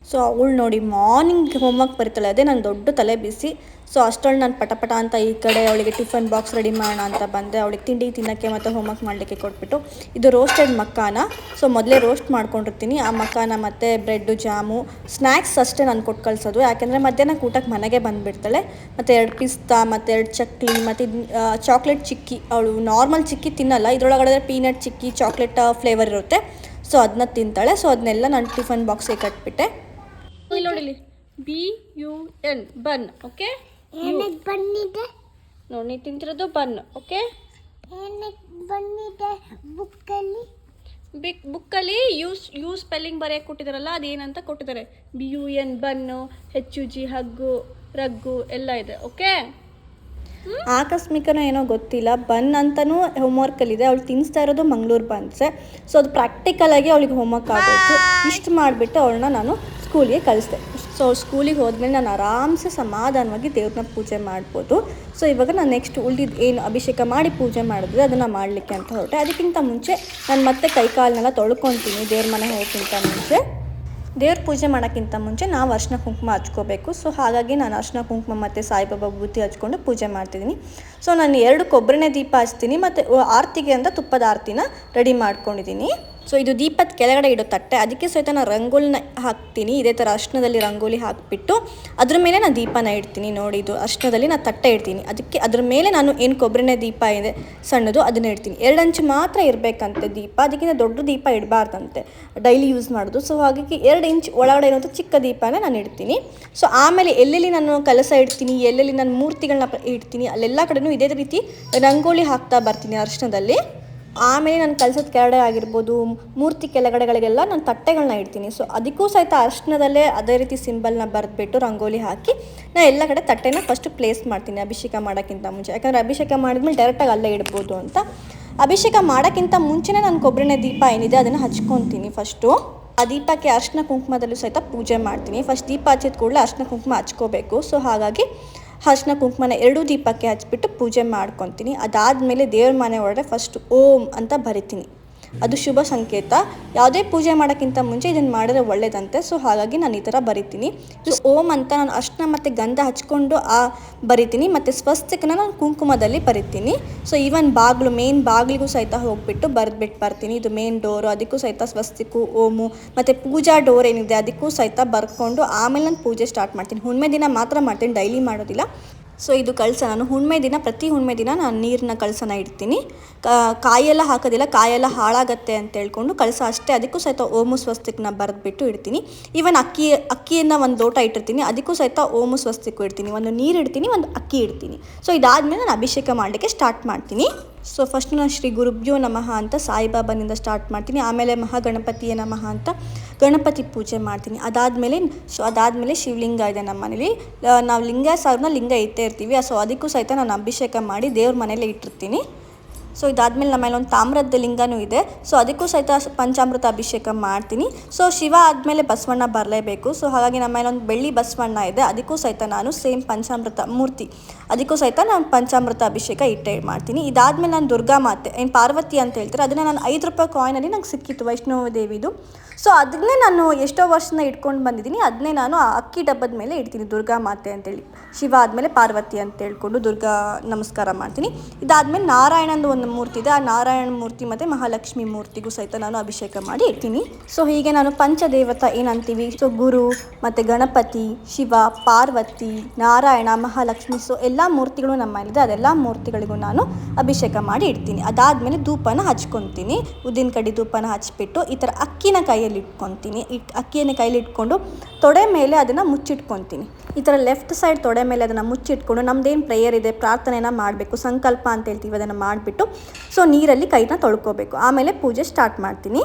ಸೊ ಅವಳು ನೋಡಿ ಮಾರ್ನಿಂಗ್ ಹೋಮ್ವರ್ಕ್ ಬರೀತಾಳೆ, ಅದೇ ನಾನು ದೊಡ್ಡ ತಲೆ ಬಿಸಿ. ಸೊ ಅಷ್ಟೊಳು ನಾನು ಪಟ ಅಂತ ಈ ಕಡೆ ಅವಳಿಗೆ ಟಿಫನ್ ಬಾಕ್ಸ್ ರೆಡಿ ಮಾಡೋಣ ಅಂತ ಬಂದೆ. ಅವಳಿಗೆ ತಿಂಡಿ ತಿನ್ನೋಕ್ಕೆ ಮತ್ತು ಹೋಮ್ವರ್ಕ್ ಮಾಡಲಿಕ್ಕೆ ಕೊಟ್ಬಿಟ್ಟು, ಇದು ರೋಸ್ಟೆಡ್ ಮಕ್ಕಾನ. ಸೊ ಮೊದಲೇ ರೋಸ್ಟ್ ಮಾಡ್ಕೊಂಡಿರ್ತೀನಿ ಆ ಮಕ್ಕಾನ ಮತ್ತು ಬ್ರೆಡ್ಡು ಜಾಮು ಸ್ನ್ಯಾಕ್ಸ್ ಅಷ್ಟೇ ನಾನು ಕೊಟ್ಟು ಕಳಿಸೋದು. ಯಾಕೆಂದರೆ ಮಧ್ಯಾಹ್ನಕ್ಕೆ ಊಟಕ್ಕೆ ಮನೆಗೆ ಬಂದುಬಿಡ್ತಾಳೆ. ಮತ್ತು 2 ಪಿಸ್ತಾ ಮತ್ತು 2 ಚಕ್ಲಿ ಮತ್ತು ಚಾಕ್ಲೇಟ್ ಚಿಕ್ಕಿ. ಅವಳು ನಾರ್ಮಲ್ ಚಿಕ್ಕಿ ತಿನ್ನಲ್ಲ, ಇದರೊಳಗಡೆ ಪೀನಟ್ ಚಿಕ್ಕಿ ಚಾಕ್ಲೇಟ್ ಫ್ಲೇವರ್ ಇರುತ್ತೆ. ಸೊ ಅದನ್ನ ತಿಂತಾಳೆ. ಸೊ ಅದನ್ನೆಲ್ಲ ನಾನು ಟಿಫನ್ ಬಾಕ್ಸಿಗೆ ಕಟ್ಬಿಟ್ಟೆ. ನೋಡಿಲಿ, BUN ಬನ್, ಓಕೆ? ಬಂದಿದೆ ನೋಡಿ, ನೀ ತಿಂತಿರೋದು ಬನ್, ಓಕೆ? ಬಂದಿದೆ ಬುಕ್ಕಲ್ಲಿ ಯು ಸ್ಪೆಲ್ಲಿಂಗ್ ಬರೆಯಕ್ಕೆ ಕೊಟ್ಟಿದ್ದಾರಲ್ಲ, ಅದೇನಂತ ಕೊಟ್ಟಿದ್ದಾರೆ. BUN ಬನ್ನು, HUG ಹಗ್ಗು, ರಗ್ಗು ಎಲ್ಲ ಇದೆ, ಓಕೆ? ಆಕಸ್ಮಿಕನೋ ಏನೋ ಗೊತ್ತಿಲ್ಲ, ಬನ್ ಅಂತಲೂ ಹೋಮ್ವರ್ಕಲ್ಲಿದೆ. ಅವಳು ತಿನ್ನಿಸ್ತಾ ಇರೋದು ಮಂಗಳೂರು ಬನ್ಸೆ. ಸೊ ಅದು ಪ್ರಾಕ್ಟಿಕಲಾಗಿ ಅವಳಿಗೆ ಹೋಮ್ವರ್ಕ್ ಆಗೋಯ್ತು. ಇಷ್ಟು ಮಾಡಿಬಿಟ್ಟು ಅವಳನ್ನ ನಾನು ಸ್ಕೂಲಿಗೆ ಕಳಿಸ್ದೆ. ಸೊ ಅವ್ಳು ಸ್ಕೂಲಿಗೆ ಹೋದ್ಮೇಲೆ ನಾನು ಆರಾಮ್ಸೆ ಸಮಾಧಾನವಾಗಿ ದೇವ್ರನ್ನ ಪೂಜೆ ಮಾಡ್ಬೋದು. ಸೊ ಇವಾಗ ನಾನು ನೆಕ್ಸ್ಟ್ ಉಳಿದಿದ್ದು ಏನು ಅಭಿಷೇಕ ಮಾಡಿ ಪೂಜೆ ಮಾಡಿದ್ರೆ ಅದನ್ನು ಮಾಡಲಿಕ್ಕೆ ಅಂತ ಹೊರಟೆ. ಅದಕ್ಕಿಂತ ಮುಂಚೆ ನಾನು ಮತ್ತೆ ಕೈಕಾಲನ್ನೆಲ್ಲ ತೊಳ್ಕೊತೀನಿ ದೇವ್ರ ಮನೆ ಹೋಗೋಕ್ಕಿಂತ ಮುಂಚೆ. ದೇವ್ರ ಪೂಜೆ ಮಾಡೋಕ್ಕಿಂತ ಮುಂಚೆ ನಾವು ಅರಿಶಿನ ಕುಂಕುಮ ಹಚ್ಕೋಬೇಕು. ಸೊ ಹಾಗಾಗಿ ನಾನು ಅರಿಶಿನ ಕುಂಕುಮ ಮತ್ತು ಸಾಯಿಬಾಬಾ ಬೂತಿ ಹಚ್ಕೊಂಡು ಪೂಜೆ ಮಾಡ್ತಿದ್ದೀನಿ. ಸೊ ನಾನು 2 ಕೊಬ್ಬರಿನೇ ದೀಪ ಹಚ್ತೀನಿ ಮತ್ತು ಆರತಿಗೆ ಅಂತ ತುಪ್ಪದ ಆರತಿನ ರೆಡಿ ಮಾಡ್ಕೊಂಡಿದ್ದೀನಿ. ಸೊ ಇದು ದೀಪದ ಕೆಳಗಡೆ ಇಡೋ ತಟ್ಟೆ, ಅದಕ್ಕೆ ಸಹಿತ ನಾನು ರಂಗೋಲಿನ ಹಾಕ್ತೀನಿ. ಇದೇ ಥರ ಅರ್ಶಿನದಲ್ಲಿ ರಂಗೋಲಿ ಹಾಕಿಬಿಟ್ಟು ಅದ್ರ ಮೇಲೆ ನಾನು ದೀಪನ ಇಡ್ತೀನಿ. ನೋಡಿ, ಇದು ಅರ್ಶಿನದಲ್ಲಿ ನಾನು ತಟ್ಟೆ ಇಡ್ತೀನಿ. ಅದಕ್ಕೆ ಅದ್ರ ಮೇಲೆ ನಾನು ಏನು ಕೊಬ್ಬರಿನೇ ದೀಪ ಇದೆ ಸಣ್ಣದು ಅದನ್ನ ಇಡ್ತೀನಿ. 2 ಅಂಚು ಮಾತ್ರ ಇರಬೇಕಂತೆ ದೀಪ, ಅದಕ್ಕಿಂತ ದೊಡ್ಡ ದೀಪ ಇಡಬಾರ್ದಂತೆ ಡೈಲಿ ಯೂಸ್ ಮಾಡೋದು. ಸೊ ಹಾಗಾಗಿ 2 ಇಂಚ್ ಒಳಗಡೆ ಇರುವಂಥ ಚಿಕ್ಕ ದೀಪನ ನಾನು ಇಡ್ತೀನಿ. ಸೊ ಆಮೇಲೆ ಎಲ್ಲೆಲ್ಲಿ ನಾನು ಕಲಸ ಇಡ್ತೀನಿ, ಎಲ್ಲೆಲ್ಲಿ ನಾನು ಮೂರ್ತಿಗಳನ್ನ ಇಡ್ತೀನಿ, ಅಲ್ಲೆಲ್ಲ ಕಡೆನೂ ಇದೇ ರೀತಿ ರಂಗೋಲಿ ಹಾಕ್ತಾ ಬರ್ತೀನಿ ಅರ್ಶಿನದಲ್ಲಿ. ಆಮೇಲೆ ನಾನು ಕಲಸದ ಕೆಳಗಡೆ ಆಗಿರ್ಬೋದು, ಮೂರ್ತಿ ಕೆಳಗಡೆಗಳಿಗೆಲ್ಲ ನಾನು ತಟ್ಟೆಗಳನ್ನ ಇಡ್ತೀನಿ. ಸೊ ಅದಕ್ಕೂ ಸಹಿತ ಅರ್ಶಿನದಲ್ಲೇ ಅದೇ ರೀತಿ ಸಿಂಬಲ್ನ ಬರೆದ್ಬಿಟ್ಟು ರಂಗೋಲಿ ಹಾಕಿ ನಾನು ಎಲ್ಲ ಕಡೆ ತಟ್ಟೆನ ಫಸ್ಟು ಪ್ಲೇಸ್ ಮಾಡ್ತೀನಿ ಅಭಿಷೇಕ ಮಾಡೋಕ್ಕಿಂತ ಮುಂಚೆ. ಯಾಕಂದರೆ ಅಭಿಷೇಕ ಮಾಡಿದ್ಮೇಲೆ ಡೈರೆಕ್ಟಾಗಿ ಅಲ್ಲೇ ಇಡ್ಬೋದು ಅಂತ. ಅಭಿಷೇಕ ಮಾಡೋಕ್ಕಿಂತ ಮುಂಚೆನೇ ನಾನು ಕೊಬ್ಬರಿನ ದೀಪ ಏನಿದೆ ಅದನ್ನು ಹಚ್ಕೊತೀನಿ. ಫಸ್ಟು ಆ ದೀಪಕ್ಕೆ ಅರಿಶಿನ ಕುಂಕುಮದಲ್ಲೂ ಸಹಿತ ಪೂಜೆ ಮಾಡ್ತೀನಿ. ಫಸ್ಟ್ ದೀಪ ಹಚ್ಚಿದ ಕೂಡಲೇ ಅರಿಶಿನ ಕುಂಕುಮ ಹಚ್ಕೋಬೇಕು. ಸೊ ಹಾಗಾಗಿ ಅರಿಶಿನ ಕುಂಕುಮನ 2 ದೀಪಕ್ಕೆ ಹಚ್ಬಿಟ್ಟು ಪೂಜೆ ಮಾಡ್ಕೊತೀನಿ. ಅದಾದಮೇಲೆ ದೇವ್ರ ಮನೆ ಒಳಗಡೆ ಫಸ್ಟ್ ಓಂ ಅಂತ ಬರಿತೀನಿ. ಅದು ಶುಭ ಸಂಕೇತ. ಯಾವುದೇ ಪೂಜೆ ಮಾಡೋಕ್ಕಿಂತ ಮುಂಚೆ ಇದನ್ನು ಮಾಡಿದ್ರೆ ಒಳ್ಳೇದಂತೆ. ಸೊ ಹಾಗಾಗಿ ನಾನು ಈ ಥರ ಬರಿತೀನಿ. ಓಂ ಅಂತ ನಾನು ಅರಿಶಿನ ಮತ್ತು ಗಂಧ ಹಚ್ಕೊಂಡು ಬರಿತೀನಿ. ಮತ್ತು ಸ್ವಸ್ತಿಕನ ನಾನು ಕುಂಕುಮದಲ್ಲಿ ಬರಿತೀನಿ. ಸೊ ಈವನ್ ಬಾಗಿಲು ಮೇನ್ ಬಾಗಿಲಿಗೂ ಸಹಿತ ಹೋಗ್ಬಿಟ್ಟು ಬರೆದ್ಬಿಟ್ಟು ಬರ್ತೀನಿ. ಇದು ಮೇನ್ ಡೋರು, ಅದಕ್ಕೂ ಸಹಿತ ಸ್ವಸ್ತಿಕು ಓಮು, ಮತ್ತು ಪೂಜಾ ಡೋರ್ ಏನಿದೆ ಅದಕ್ಕೂ ಸಹಿತ ಬರ್ಕೊಂಡು ಆಮೇಲೆ ನಾನು ಪೂಜೆ ಸ್ಟಾರ್ಟ್ ಮಾಡ್ತೀನಿ. ಹುಣ್ಣಿಮೆ ದಿನ ಮಾತ್ರ ಮಾಡ್ತೀನಿ, ಡೈಲಿ ಮಾಡೋದಿಲ್ಲ. ಸೊ ಇದು ಕಳಸ ನಾನು ಹುಣ್ಣಿಮೆ ದಿನ ಪ್ರತಿ ಹುಣ್ಣಿಮೆ ದಿನ ನಾನು ನೀರಿನ ಕಳಸನ ಇಡ್ತೀನಿ. ಕಾಯೆಲ್ಲ ಹಾಕೋದಿಲ್ಲ, ಕಾಯೆಲ್ಲ ಹಾಳಾಗತ್ತೆ ಅಂತ ಹೇಳ್ಕೊಂಡು ಕಳಸ ಅಷ್ಟೇ. ಅದಕ್ಕೂ ಸಹಿತ ಓಮು ಸ್ವಸ್ತಿಕ್ನ ಬರೆದ್ಬಿಟ್ಟು ಇಡ್ತೀನಿ. ಈವನ್ ಅಕ್ಕಿಯನ್ನು ಒಂದು ಲೋಟ ಇಟ್ಟಿರ್ತೀನಿ, ಅದಕ್ಕೂ ಸಹಿತ ಓಮು ಸ್ವಸ್ತಿಕ್ಕು ಇಡ್ತೀನಿ. ಒಂದು ನೀರು ಇಡ್ತೀನಿ, ಒಂದು ಅಕ್ಕಿ ಇಡ್ತೀನಿ. ಸೊ ಇದಾದಮೇಲೆ ನಾನು ಅಭಿಷೇಕ ಮಾಡಲಿಕ್ಕೆ ಸ್ಟಾರ್ಟ್ ಮಾಡ್ತೀನಿ. ಸೊ ಫಸ್ಟ್ ನಾನು ಶ್ರೀ ಗುರುಭ್ಯೋ ನಮಃ ಅಂತ ಸಾಯಿಬಾಬನಿಂದ ಸ್ಟಾರ್ಟ್ ಮಾಡ್ತೀನಿ. ಆಮೇಲೆ ಮಹಾಗಣಪತಿಯ ನಮಃ ಅಂತ ಗಣಪತಿ ಪೂಜೆ ಮಾಡ್ತೀನಿ. ಅದಾದಮೇಲೆ ಶಿವಲಿಂಗ ಇದೆ ನಮ್ಮ ಮನೇಲಿ. ನಾವು ಲಿಂಗ ಇಟ್ಟೇ ಇರ್ತೀವಿ. ಸೊ ಅದಕ್ಕೂ ಸಹಿತ ನಾನು ಅಭಿಷೇಕ ಮಾಡಿ ದೇವ್ರ ಮನೇಲಿ ಇಟ್ಟಿರ್ತೀನಿ. ಸೊ ಇದಾದಮೇಲೆ ನಮ್ಮಲ್ಲಿ ಒಂದು ತಾಮ್ರದ ಲಿಂಗನೂ ಇದೆ. ಸೊ ಅದಕ್ಕೂ ಸಹಿತ ಪಂಚಾಮೃತ ಅಭಿಷೇಕ ಮಾಡ್ತೀನಿ. ಸೊ ಶಿವ ಆದಮೇಲೆ ಬಸವಣ್ಣ ಬರಲೇಬೇಕು. ಸೊ ಹಾಗಾಗಿ ನಮ್ಮಲ್ಲಿ ಒಂದು ಬೆಳ್ಳಿ ಬಸವಣ್ಣ ಇದೆ, ಅದಕ್ಕೂ ಸಹಿತ ನಾನು ಸೇಮ್ ಪಂಚಾಮೃತ ಮೂರ್ತಿ, ಅದಕ್ಕೂ ಸಹಿತ ನಾನು ಪಂಚಾಮೃತ ಅಭಿಷೇಕ ಇಟ್ಟೇ ಮಾಡ್ತೀನಿ. ಇದಾದಮೇಲೆ ನಾನು ದುರ್ಗಾ ಮಾತೆ ಏನು ಪಾರ್ವತಿ ಅಂತ ಹೇಳ್ತಾರೆ, ಅದನ್ನು ನಾನು 5 ರೂಪಾಯಿ ಕಾಯಿನಲ್ಲಿ ನಂಗೆ ಸಿಕ್ಕಿತ್ತು ವೈಷ್ಣವ ದೇವಿದು. ಸೊ ಅದನ್ನೇ ನಾನು ಎಷ್ಟೋ ವರ್ಷದಿಂದ ಇಟ್ಕೊಂಡು ಬಂದಿದ್ದೀನಿ. ಅದನ್ನೇ ನಾನು ಆ ಅಕ್ಕಿ ಡಬ್ಬದ ಮೇಲೆ ಇಡ್ತೀನಿ, ದುರ್ಗಾ ಮಾತೆ ಅಂತೇಳಿ. ಶಿವ ಆದಮೇಲೆ ಪಾರ್ವತಿ ಅಂತ ಹೇಳ್ಕೊಂಡು ದುರ್ಗಾ ನಮಸ್ಕಾರ ಮಾಡ್ತೀನಿ. ಇದಾದಮೇಲೆ ನಾರಾಯಣಂದು ಒಂದು ಒಂದು ಮೂರ್ತಿ ಇದೆ, ಆ ನಾರಾಯಣ ಮೂರ್ತಿ ಮತ್ತು ಮಹಾಲಕ್ಷ್ಮಿ ಮೂರ್ತಿಗೂ ಸಹಿತ ನಾನು ಅಭಿಷೇಕ ಮಾಡಿ ಇಡ್ತೀನಿ. ಸೊ ಹೀಗೆ ನಾನು ಪಂಚದೇವತಾ ಏನಂತೀವಿ, ಸೊ ಗುರು ಮತ್ತು ಗಣಪತಿ, ಶಿವ, ಪಾರ್ವತಿ, ನಾರಾಯಣ, ಮಹಾಲಕ್ಷ್ಮಿ, ಸೊ ಎಲ್ಲ ಮೂರ್ತಿಗಳು ನಮ್ಮಲ್ಲಿದೆ. ಅದೆಲ್ಲ ಮೂರ್ತಿಗಳಿಗೂ ನಾನು ಅಭಿಷೇಕ ಮಾಡಿ ಇಡ್ತೀನಿ. ಅದಾದಮೇಲೆ ಧೂಪನ ಹಚ್ಕೊತೀನಿ. ಉದ್ದಿನ ಕಡ್ಡಿ ಧೂಪನ ಹಚ್ಬಿಟ್ಟು ಈ ಥರ ಅಕ್ಕಿನ ಕೈಯಲ್ಲಿ ಇಟ್ಕೊತೀನಿ. ಅಕ್ಕಿಯನ್ನು ಕೈಯಲ್ಲಿ ಇಟ್ಕೊಂಡು ತೊಡೆ ಮೇಲೆ ಅದನ್ನು ಮುಚ್ಚಿಟ್ಕೊತೀನಿ. ಈ ಥರ ಲೆಫ್ಟ್ ಸೈಡ್ ತೊಡೆ ಮೇಲೆ ಅದನ್ನು ಮುಚ್ಚಿಟ್ಕೊಂಡು ನಮ್ದೇನು ಪ್ರೇಯರ್ ಇದೆ, ಪ್ರಾರ್ಥನೆನ ಮಾಡಬೇಕು, ಸಂಕಲ್ಪ ಅಂತ ಹೇಳ್ತೀವಿ, ಅದನ್ನು ಮಾಡಿಬಿಟ್ಟು ಸೊ ನೀರಲ್ಲಿ ಕೈನ ತೊಳ್ಕೊಬೇಕು. ಆಮೇಲೆ ಪೂಜೆ ಸ್ಟಾರ್ಟ್ ಮಾಡ್ತೀನಿ.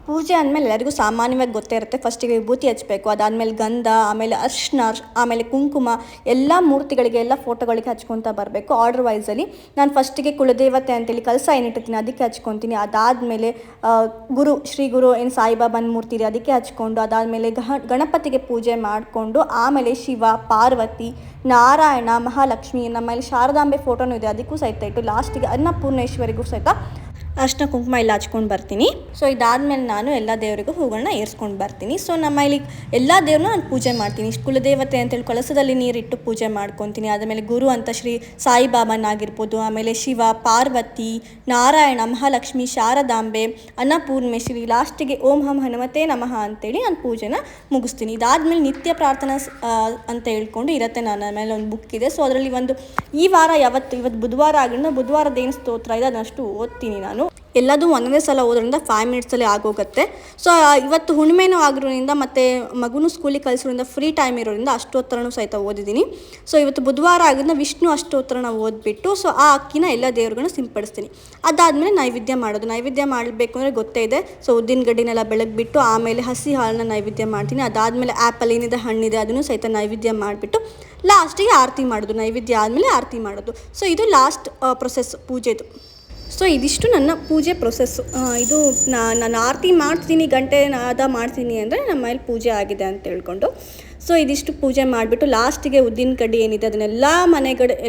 ಪೂಜೆ ಅಂದಮೇಲೆ ಎಲ್ಲರಿಗೂ ಸಾಮಾನ್ಯವಾಗಿ ಗೊತ್ತೇ ಇರುತ್ತೆ. ಫಸ್ಟಿಗೆ ವಿಭೂತಿ ಹಚ್ಚಬೇಕು, ಅದಾದಮೇಲೆ ಗಂಧ, ಆಮೇಲೆ ಅರ್ಶಿನ, ಆಮೇಲೆ ಕುಂಕುಮ, ಎಲ್ಲ ಮೂರ್ತಿಗಳಿಗೆ ಎಲ್ಲ ಫೋಟೋಗಳಿಗೆ ಹಚ್ಕೊತಾ ಬರಬೇಕು ಆರ್ಡರ್ ವೈಸಲ್ಲಿ. ನಾನು ಫಸ್ಟಿಗೆ ಕುಲದೇವತೆ ಅಂತೇಳಿ ಕಲಸ ಏನಿಟ್ಟಿರ್ತೀನಿ ಅದಕ್ಕೆ ಹಚ್ಕೊತೀನಿ. ಅದಾದಮೇಲೆ ಗುರು, ಶ್ರೀ ಗುರು ಏನು ಸಾಯಿಬಾಬಾನ ಮೂರ್ತಿ ಇದೆ ಅದಕ್ಕೆ ಹಚ್ಕೊಂಡು, ಅದಾದಮೇಲೆ ಗಣಪತಿಗೆ ಪೂಜೆ ಮಾಡಿಕೊಂಡು, ಆಮೇಲೆ ಶಿವ, ಪಾರ್ವತಿ, ನಾರಾಯಣ, ಮಹಾಲಕ್ಷ್ಮಿ, ನಮ್ಮಲ್ಲಿ ಶಾರದಾಂಬೆ ಫೋಟೋನೂ ಇದೆ ಅದಕ್ಕೂ ಸಹಿತ ಇಟ್ಟು ಲಾಸ್ಟಿಗೆ ಅನ್ನಪೂರ್ಣೇಶ್ವರಿಗೂ ಸಹಿತ ಅರ್ಶಿನ ಕುಂಕುಮ ಎಲ್ಲ ಹಚ್ಕೊಂಡು ಬರ್ತೀನಿ. ಸೊ ಇದಾದಮೇಲೆ ನಾನು ಎಲ್ಲ ದೇವರಿಗೂ ಹೂಗಳನ್ನ ಏರ್ಸ್ಕೊಂಡು ಬರ್ತೀನಿ. ಸೊ ನಮ್ಮ ಇಲ್ಲಿ ಎಲ್ಲ ದೇವ್ರನ್ನ ನಾನು ಪೂಜೆ ಮಾಡ್ತೀನಿ. ಕುಲದೇವತೆ ಅಂತೇಳಿ ಕಳಸದಲ್ಲಿ ನೀರಿಟ್ಟು ಪೂಜೆ ಮಾಡ್ಕೊತೀನಿ. ಆದಮೇಲೆ ಗುರು ಅಂತ ಶ್ರೀ ಸಾಯಿಬಾಬಾನಾಗಿರ್ಬೋದು, ಆಮೇಲೆ ಶಿವ, ಪಾರ್ವತಿ, ನಾರಾಯಣ, ಮಹಾಲಕ್ಷ್ಮಿ, ಶಾರದಾಂಬೆ, ಅನ್ನಪೂರ್ಣೇಶ್ವರಿ, ಲಾಸ್ಟಿಗೆ ಓಂ ಹಂ ಹನುಮತೆ ನಮಃ ಅಂತೇಳಿ ನಾನು ಪೂಜೆನ ಮುಗಿಸ್ತೀನಿ. ಇದಾದಮೇಲೆ ನಿತ್ಯ ಪ್ರಾರ್ಥನಾ ಅಂತ ಹೇಳ್ಕೊಂಡು ಇರುತ್ತೆ. ನನ್ನ ಮೇಲೆ ಒಂದು ಬುಕ್ ಇದೆ. ಸೊ ಅದರಲ್ಲಿ ಒಂದು ಈ ವಾರ ಇವತ್ತು ಬುಧವಾರ ಆಗಿರೋದ್ರಿಂದ ಬುಧವಾರದ ಏನು ಸ್ತೋತ್ರ ಇದೆ ಅದನ್ನಷ್ಟು ಓದ್ತೀನಿ ನಾನು. ಎಲ್ಲದೂ ಒಂದೊಂದೇ ಸಲ ಓದೋದ್ರಿಂದ 5 ಮಿನಿಟ್ಸಲ್ಲಿ ಆಗೋಗುತ್ತೆ. ಸೊ ಇವತ್ತು ಹುಣ್ಣಿಮೆನೂ ಆಗಿರೋದ್ರಿಂದ ಮತ್ತು ಮಗುನೂ ಸ್ಕೂಲಿಗೆ ಕಳಿಸೋದ್ರಿಂದ ಫ್ರೀ ಟೈಮ್ ಇರೋದ್ರಿಂದ ಅಷ್ಟೋತ್ತರನೂ ಸಹಿತ ಓದಿದ್ದೀನಿ. ಸೊ ಇವತ್ತು ಬುಧವಾರ ಆಗಿರೋದ್ರಿಂದ ವಿಷ್ಣು ಅಷ್ಟೋತ್ತರನ ಓದ್ಬಿಟ್ಟು ಸೊ ಆ ಅಕ್ಕಿನ ಎಲ್ಲ ದೇವ್ರುಗಳನ್ನ ಸಿಂಪಡಿಸ್ತೀನಿ. ಅದಾದಮೇಲೆ ನೈವೇದ್ಯ ಮಾಡಬೇಕು ಅಂದರೆ ಗೊತ್ತೇ ಇದೆ. ಸೊ ಉದ್ದಿನ ಗಡ್ಡಿನೆಲ್ಲ ಬೆಳಗ್ಬಿಟ್ಟು ಆಮೇಲೆ ಹಸಿ ಹಾಲನ್ನ ನೈವೇದ್ಯ ಮಾಡ್ತೀನಿ. ಅದಾದಮೇಲೆ ಆ್ಯಪಲ್ ಏನಿದೆ, ಹಣ್ಣಿದೆ, ಅದನ್ನು ಸಹಿತ ನೈವೇದ್ಯ ಮಾಡಿಬಿಟ್ಟು ಲಾಸ್ಟಿಗೆ ಆರತಿ ಮಾಡೋದು. ನೈವೇದ್ಯ ಆದಮೇಲೆ ಆರತಿ ಮಾಡೋದು. ಸೊ ಇದು ಲಾಸ್ಟ್ ಪ್ರೊಸೆಸ್ ಪೂಜೆದು. ಸೊ ಇದಿಷ್ಟು ನನ್ನ ಪೂಜೆ ಪ್ರೊಸೆಸ್ಸು. ಇದು ನಾನು ಆರತಿ ಮಾಡ್ತೀನಿ, ಗಂಟೆ ನಾದ ಮಾಡ್ತೀನಿ ಅಂದರೆ ನಮ್ಮ ಮನೇಲಿ ಪೂಜೆ ಆಗಿದೆ ಅಂತ ಹೇಳ್ಕೊಂಡು. ಸೊ ಇದಿಷ್ಟು ಪೂಜೆ ಮಾಡಿಬಿಟ್ಟು ಲಾಸ್ಟಿಗೆ ಉದ್ದಿನ ಕಡ್ಡಿ ಏನಿದೆ ಅದನ್ನೆಲ್ಲ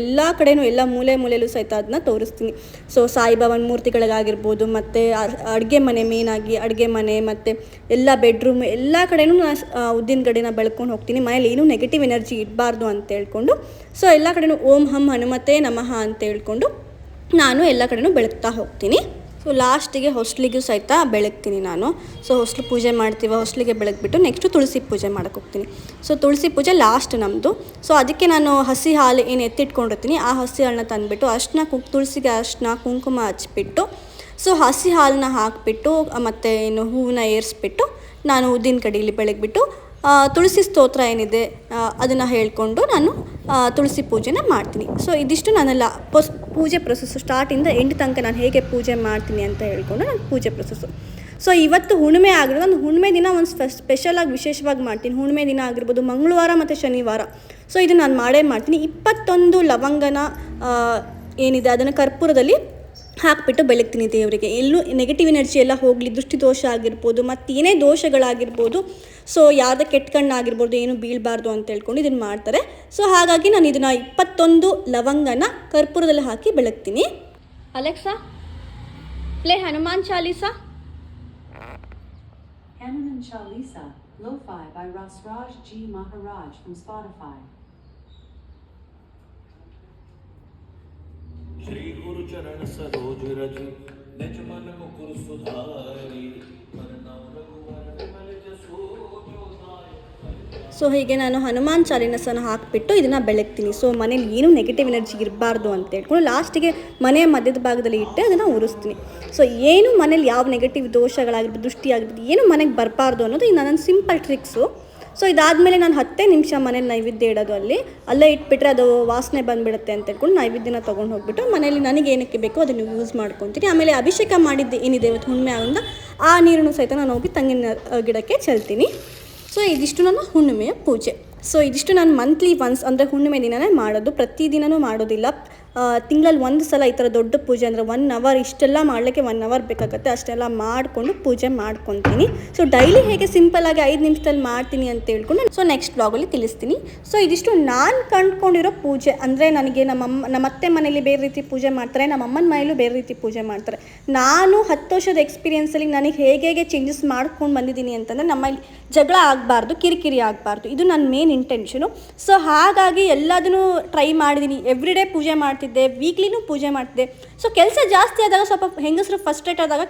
ಎಲ್ಲ ಕಡೆಯೂ ಎಲ್ಲ ಮೂಲೆಯಲ್ಲೂ ಸಹಿತ ಅದನ್ನ ತೋರಿಸ್ತೀನಿ. ಸೊ ಸಾಯಿಬಾಬಾನ ಮೂರ್ತಿಗಳಿಗಾಗಿರ್ಬೋದು, ಮತ್ತು ಅಡುಗೆ ಮನೆ, ಮೇಯ್ನಾಗಿ ಅಡುಗೆ ಮನೆ ಮತ್ತು ಎಲ್ಲ ಬೆಡ್ರೂಮ್ ಎಲ್ಲ ಕಡೆಯೂ ನಾನು ಉದ್ದಿನ ಕಡ್ಡಿನ ಬೆಳ್ಕೊಂಡು ಹೋಗ್ತೀನಿ. ಮನೇಲಿ ಏನೂ ನೆಗೆಟಿವ್ ಎನರ್ಜಿ ಇಡಬಾರ್ದು ಅಂತ ಹೇಳ್ಕೊಂಡು ಸೊ ಎಲ್ಲ ಕಡೆಯೂ ಓಂ ಹಂ ಹನುಮತೆ ನಮಃ ಅಂತ ಹೇಳ್ಕೊಂಡು ನಾನು ಎಲ್ಲ ಕಡೆಯೂ ಬೆಳಗ್ತಾ ಹೋಗ್ತೀನಿ. ಸೊ ಲಾಸ್ಟಿಗೆ ಹೊಸ್ಲಿಗೂ ಸಹಿತ ಬೆಳಗ್ತೀನಿ ನಾನು. ಸೊ ಹೊಸ್ಲು ಪೂಜೆ ಮಾಡ್ತೀವಿ, ಹೊಸ್ಲಿಗೆ ಬೆಳಗ್ಬಿಟ್ಟು ನೆಕ್ಸ್ಟು ತುಳಸಿ ಪೂಜೆ ಮಾಡೋಕ್ಕೆ ಹೋಗ್ತೀನಿ. ಸೊ ತುಳಸಿ ಪೂಜೆ ಲಾಸ್ಟ್ ನಮ್ಮದು. ಸೊ ಅದಕ್ಕೆ ನಾನು ಹಸಿ ಹಾಲು ಏನು ಎತ್ತಿಟ್ಕೊಂಡಿರ್ತೀನಿ ಆ ಹಸಿ ಹಾಲನ್ನ ತಂದುಬಿಟ್ಟು ತುಳಸಿಗೆ ಅರ್ಶಿನ ಕುಂಕುಮ ಹಚ್ಬಿಟ್ಟು ಸೊ ಹಸಿ ಹಾಲನ್ನ ಹಾಕಿಬಿಟ್ಟು ಮತ್ತು ಏನು ಹೂವನ್ನ ಏರಿಸ್ಬಿಟ್ಟು ನಾನು ಉದ್ದಿನ ಕಡ್ಡಿಲಿ ಬೆಳಗ್ಬಿಟ್ಟು ತುಳಸಿ ಸ್ತೋತ್ರ ಏನಿದೆ ಅದನ್ನು ಹೇಳ್ಕೊಂಡು ನಾನು ತುಳಸಿ ಪೂಜೆನ ಮಾಡ್ತೀನಿ. ಸೊ ಇದಿಷ್ಟು ನಾನೆಲ್ಲ ಪೂಜೆ ಪ್ರೊಸೆಸ್ಸು ಸ್ಟಾರ್ಟಿಂದ ಎಂಡ್ ತನಕ ನಾನು ಹೇಗೆ ಪೂಜೆ ಮಾಡ್ತೀನಿ ಅಂತ ಹೇಳ್ಕೊಂಡು ನಾನು ಪೂಜೆ ಪ್ರೊಸೆಸ್ಸು. ಸೊ ಇವತ್ತು ಹುಣ್ಣಿಮೆ ಆಗಿರೋದು, ನಾನು ಹುಣ್ಣಿಮೆ ದಿನ ಒಂದು ಸ್ಪೆಷಲಾಗಿ ವಿಶೇಷವಾಗಿ ಮಾಡ್ತೀನಿ. ಹುಣ್ಣಿಮೆ ದಿನ ಆಗಿರ್ಬೋದು, ಮಂಗಳವಾರ ಮತ್ತು ಶನಿವಾರ. ಸೊ ಇದು ನಾನು ಮಾಡ್ತೀನಿ. 21 ಲವಂಗನ ಏನಿದೆ ಅದನ್ನು ಕರ್ಪೂರದಲ್ಲಿ ಹಾಕಿಬಿಟ್ಟು ಬೆಳಗ್ತೀನಿ ದೇವರಿಗೆ. ಎಲ್ಲೂ ನೆಗೆಟಿವ್ ಎನರ್ಜಿ ಎಲ್ಲ ಹೋಗಲಿ, ದೃಷ್ಟಿ ದೋಷ ಆಗಿರ್ಬೋದು, ಮತ್ತೇನೇ ದೋಷಗಳಾಗಿರ್ಬೋದು, ಸೊ ಯಾವುದೇ ಕೆಟ್ಟ ಕಣ್ಣಾಗಿರ್ಬೋದು ಏನು ಬೀಳಬಾರ್ದು ಅಂತ ಹೇಳ್ಕೊಂಡು ಇದನ್ನು ಮಾಡ್ತಾರೆ. ಸೊ ಹಾಗಾಗಿ ನಾನು ಇದನ್ನು 21 ಲವಂಗನ ಕರ್ಪೂರದಲ್ಲಿ ಹಾಕಿ ಬೆಳಗ್ತೀನಿ. Alexa, play Hanuman Chalisa. Hanuman Chalisa, Lo-Fi by Rasraj G. Maharaj from Spotify. श्री गुरु चरण सरोज रज निज मन मुकुर सुधारी मन नाम रघुवर विमल जसु जो दायक. ಸೊ ಹೀಗೆ ನಾನು ಹನುಮಾನ್ ಚಾಲಿನಸನ ಹಾಕಿಬಿಟ್ಟು ಇದನ್ನು ಬೆಳಗ್ತೀನಿ. ಸೊ ಮನೇಲಿ ಏನೂ ನೆಗೆಟಿವ್ ಎನರ್ಜಿ ಇರಬಾರ್ದು ಅಂತ ಹೇಳ್ಕೊಂಡು ಲಾಸ್ಟಿಗೆ ಮನೆಯ ಮಧ್ಯದ ಭಾಗದಲ್ಲಿ ಇಟ್ಟು ಅದನ್ನು ಉರಿಸ್ತೀನಿ. ಸೊ ಏನು ಮನೇಲಿ ಯಾವ ನೆಗೆಟಿವ್ ದೋಷಗಳಾಗಿರ್ಬೋದು, ದೃಷ್ಟಿ ಆಗಿರ್ಬೋದು, ಏನು ಮನೆಗೆ ಬರಬಾರ್ದು ಅನ್ನೋದು ಇದು ನನ್ನ ಸಿಂಪಲ್ ಟ್ರಿಕ್ಸು. ಸೊ ಇದಾದಮೇಲೆ ನಾನು 10 ನಿಮಿಷ ಮನೇಲಿ ನೈವೇದ್ಯ ಇಡೋದು, ಅಲ್ಲೇ ಇಟ್ಬಿಟ್ರೆ ಅದು ವಾಸನೆ ಬಂದುಬಿಡುತ್ತೆ ಅಂತ ಹೇಳ್ಕೊಂಡು ನೈವೇದ್ಯನ ತೊಗೊಂಡು ಹೋಗ್ಬಿಟ್ಟು ಮನೇಲಿ ನನಗೆ ಏನಕ್ಕೆ ಬೇಕೋ ಅದನ್ನು ಯೂಸ್ ಮಾಡ್ಕೊತೀನಿ. ಆಮೇಲೆ ಅಭಿಷೇಕ ಮಾಡಿದ್ದು ಏನಿದೆ ಇವತ್ತು ಹುಣ್ಣಿಮೆ ಆಗಿಂದ ಆ ನೀರನ್ನು ಸಹಿತ ನಾನು ಹೋಗಿ ತೆಂಗಿನ ಗಿಡಕ್ಕೆ ಚೆಲ್ತೀನಿ. ಸೊ ಇದಿಷ್ಟು ನನ್ನ ಹುಣ್ಣಿಮೆಯ ಪೂಜೆ. ಸೊ ಇದಿಷ್ಟು ನಾನು ಮಂತ್ಲಿ ಒನ್ಸ್ ಅಂದರೆ ಹುಣ್ಣಿಮೆ ದಿನವೇ ಮಾಡೋದು, ಪ್ರತಿದಿನವೂ ಮಾಡೋದಿಲ್ಲ. ತಿಂಗಳಲ್ಲಿ ಒಂದು ಸಲ ಈ ಥರ ದೊಡ್ಡ ಪೂಜೆ ಅಂದರೆ 1 ಅವರ್, ಇಷ್ಟೆಲ್ಲ ಮಾಡಲಿಕ್ಕೆ 1 ಅವರ್ ಬೇಕಾಗುತ್ತೆ. ಅಷ್ಟೆಲ್ಲ ಮಾಡಿಕೊಂಡು ಪೂಜೆ ಮಾಡ್ಕೊತೀನಿ. ಸೊ ಡೈಲಿ ಹೇಗೆ ಸಿಂಪಲ್ಲಾಗಿ 5 ನಿಮಿಷದಲ್ಲಿ ಮಾಡ್ತೀನಿ ಅಂತ ಹೇಳ್ಕೊಂಡು ಸೊ ನೆಕ್ಸ್ಟ್ ಬ್ಲಾಗಲ್ಲಿ ತಿಳಿಸ್ತೀನಿ. ಸೊ ಇದಿಷ್ಟು ನಾನು ಕಂಡುಕೊಂಡಿರೋ ಪೂಜೆ. ಅಂದರೆ ನನಗೆ ನಮ್ಮ ಅತ್ತೆ ಮನೇಲಿ ಬೇರೆ ರೀತಿ ಪೂಜೆ ಮಾಡ್ತಾರೆ, ನಮ್ಮ ಅಮ್ಮನ ಮನೇಲೂ ಬೇರೆ ರೀತಿ ಪೂಜೆ ಮಾಡ್ತಾರೆ. ನಾನು 10 ವರ್ಷದ ಎಕ್ಸ್ಪೀರಿಯೆನ್ಸಲ್ಲಿ ನನಗೆ ಹೇಗೆ ಚೇಂಜಸ್ ಮಾಡ್ಕೊಂಡು ಬಂದಿದ್ದೀನಿ ಅಂತಂದರೆ ನಮ್ಮಲ್ಲಿ ಜಗಳ ಆಗಬಾರ್ದು, ಕಿರಿಕಿರಿ ಆಗಬಾರ್ದು. ಇದು ನನ್ನ ಮೇನ್ ಇಂಟೆನ್ಷನು. ಸೊ ಹಾಗಾಗಿ ಎಲ್ಲದನ್ನೂ ಟ್ರೈ ಮಾಡಿದ್ದೀನಿ. ಎವ್ರಿ ಡೇ ಪೂಜೆ ಮಾಡ್ತೀನಿ, ಮಾಡ್ತಿದ್ದೆ, ವೀಕ್ಲಿನೂ ಪೂಜೆ ಮಾಡ್ತಿದ್ದೆ. ಸೊ ಕೆಲಸ ಜಾಸ್ತಿ ಆದಾಗ ಸ್ವಲ್ಪ ಹೆಂಗಸರು ಫಸ್ಟ್ರೇಟ್ ಆದಾಗ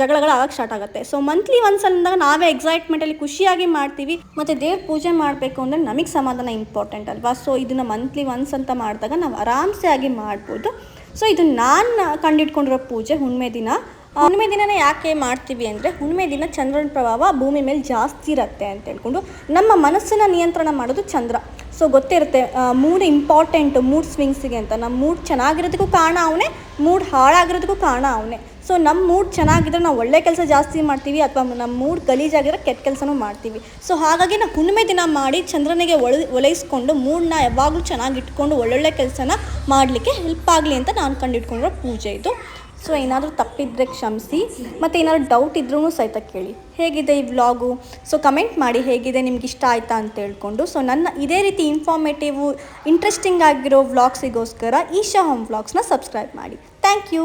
ಜಗಳಗಳು ಆಗಕ್ಕೆ ಸ್ಟಾರ್ಟ್ ಆಗುತ್ತೆ. ಸೊ ಮಂತ್ಲಿ ಒನ್ಸ್ ಅಂದಾಗ ನಾವೇ ಎಕ್ಸೈಟ್ಮೆಂಟಲ್ಲಿ ಖುಷಿಯಾಗಿ ಮಾಡ್ತೀವಿ. ಮತ್ತು ದೇವ್ರ ಪೂಜೆ ಮಾಡಬೇಕು ಅಂದರೆ ನಮಗೆ ಸಮಾಧಾನ ಇಂಪಾರ್ಟೆಂಟ್ ಅಲ್ವಾ. ಸೊ ಇದನ್ನು ಮಂತ್ಲಿ ಒನ್ಸ್ ಅಂತ ಮಾಡಿದಾಗ ನಾವು ಆರಾಮ್ಸೆ ಆಗಿ ಮಾಡ್ಬೋದು. ಸೊ ಇದು ನಾನು ಕಂಡಿಡ್ಕೊಂಡಿರೋ ಪೂಜೆ ಹುಣ್ಣಿಮೆ ದಿನ. ಹುಣ್ಣಿಮೆ ದಿನನೇ ಯಾಕೆ ಮಾಡ್ತೀವಿ ಅಂದರೆ, ಹುಣ್ಣಿಮೆ ದಿನ ಚಂದ್ರನ ಪ್ರಭಾವ ಭೂಮಿ ಮೇಲೆ ಜಾಸ್ತಿ ಇರುತ್ತೆ ಅಂತ ಹೇಳ್ಕೊಂಡು ನಮ್ಮ ಮನಸ್ಸನ್ನು ನಿಯಂತ್ರಣ ಮಾಡೋದು ಚಂದ್ರ. ಸೊ ಗೊತ್ತಿರುತ್ತೆ ಮೂಡ್ ಇಂಪಾರ್ಟೆಂಟು ಮೂಡ್ ಸ್ವಿಂಗ್ಸಿಗೆ ಅಂತ. ನಮ್ಮ ಮೂಡ್ ಚೆನ್ನಾಗಿರೋದಕ್ಕೂ ಕಾರಣ ಅವನೇ, ಮೂಡ್ ಹಾಳಾಗಿರೋದಕ್ಕೂ ಕಾರಣ ಅವನೇ. ಸೊ ನಮ್ಮ ಮೂಡ್ ಚೆನ್ನಾಗಿದ್ರೆ ನಾವು ಒಳ್ಳೆ ಕೆಲಸ ಜಾಸ್ತಿ ಮಾಡ್ತೀವಿ, ಅಥವಾ ನಮ್ಮ ಮೂಡ್ ಗಲೀಜಾಗಿರೋ ಕೆಟ್ಟ ಕೆಲಸನೂ ಮಾಡ್ತೀವಿ. ಸೊ ಹಾಗಾಗಿ ನಾವು ಹುಣ್ಣಿಮೆ ದಿನ ಮಾಡಿ ಚಂದ್ರನಿಗೆ ಒಲೈಸ್ಕೊಂಡು ಮೂಡನ್ನ ಯಾವಾಗಲೂ ಚೆನ್ನಾಗಿ ಇಟ್ಕೊಂಡು ಒಳ್ಳೊಳ್ಳೆ ಕೆಲಸನ ಮಾಡಲಿಕ್ಕೆ ಹೆಲ್ಪ್ ಆಗಲಿ ಅಂತ ನಾನು ಕಂಡಿಡ್ಕೊಂಡಿರೋ ಪೂಜೆ ಇದು. ಸೊ ಏನಾದರೂ ತಪ್ಪಿದ್ರೆ ಕ್ಷಮಿಸಿ, ಮತ್ತು ಏನಾದರೂ ಡೌಟ್ ಇದ್ರೂ ಸಹಿತ ಕೇಳಿ. ಹೇಗಿದೆ ಈ ವ್ಲಾಗು? ಸೊ ಕಮೆಂಟ್ ಮಾಡಿ ಹೇಗಿದೆ, ನಿಮ್ಗೆ ಇಷ್ಟ ಆಯಿತಾ ಅಂತ ಹೇಳ್ಕೊಂಡು. ಸೊ ನನ್ನ ಇದೇ ರೀತಿ ಇನ್ಫಾರ್ಮೇಟಿವ್ ಇಂಟ್ರೆಸ್ಟಿಂಗ್ ಆಗಿರೋ ವ್ಲಾಗ್ಸಿಗೋಸ್ಕರ ಈಶಾ ಹೋಮ್ ವ್ಲಾಗ್ಸ್ನ ಸಬ್ಸ್ಕ್ರೈಬ್ ಮಾಡಿ. Thank you.